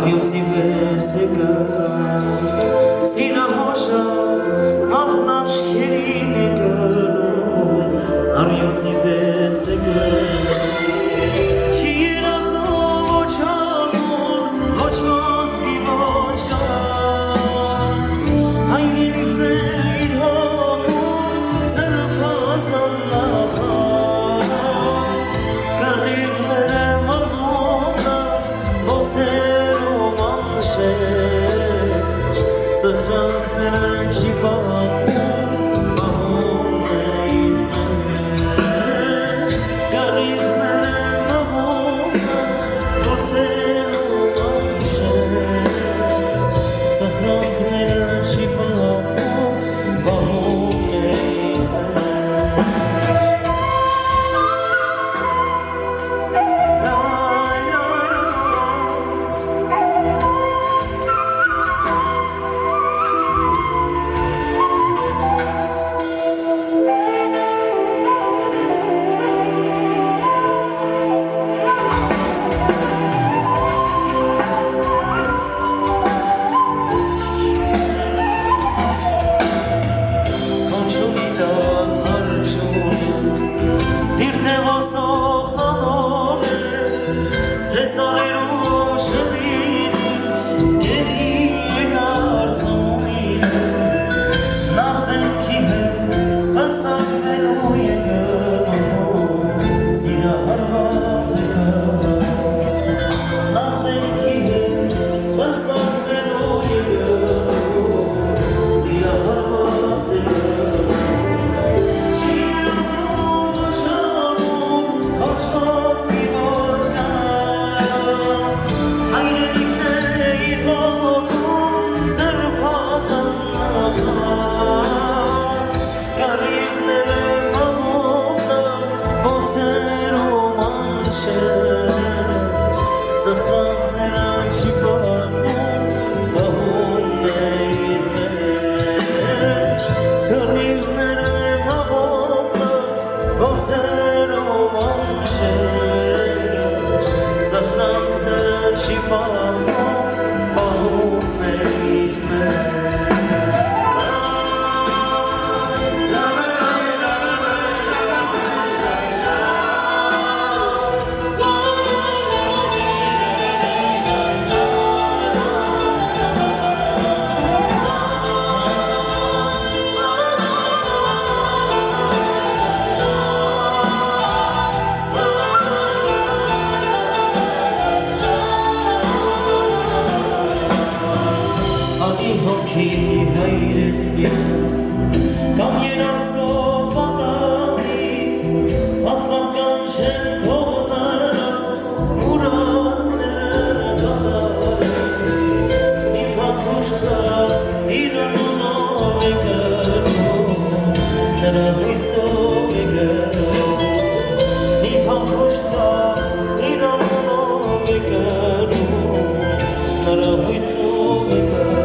Արյուցի վեսեկը Սիրահոշա Մահնաչքերին է գնում Արյուցի վեսեկը Չի երազում ոչ ամուր Ոչ ոսկի ոչ գաց Հայրենիքն է իր հոգում Սրբազան նախած Կռիվները մղոնը Ոսերում անշեջ Սխրանքները չի պատում Բահում է իր մեջ Կռիվները մղոնը Ոսերում անշեջ Սխրանքները չի պատում Բահում է իր Սխրանքները չի պատում Բահում է իր մեջ Կռիվները մղոնը Ոսերում անշեջ Սխրանքները չի պատում Բահում է իր մեջ Հոգի հայրեն ես Կամ երազկոտ պատանի Ասված կանչեն թողները Ուրացները կատարեն Իմ հակուշտար իրանունով է կրում Նրա հույսով է կրում Իմ հակուշտար իրանունով է կրում Նրա հույսով է կրում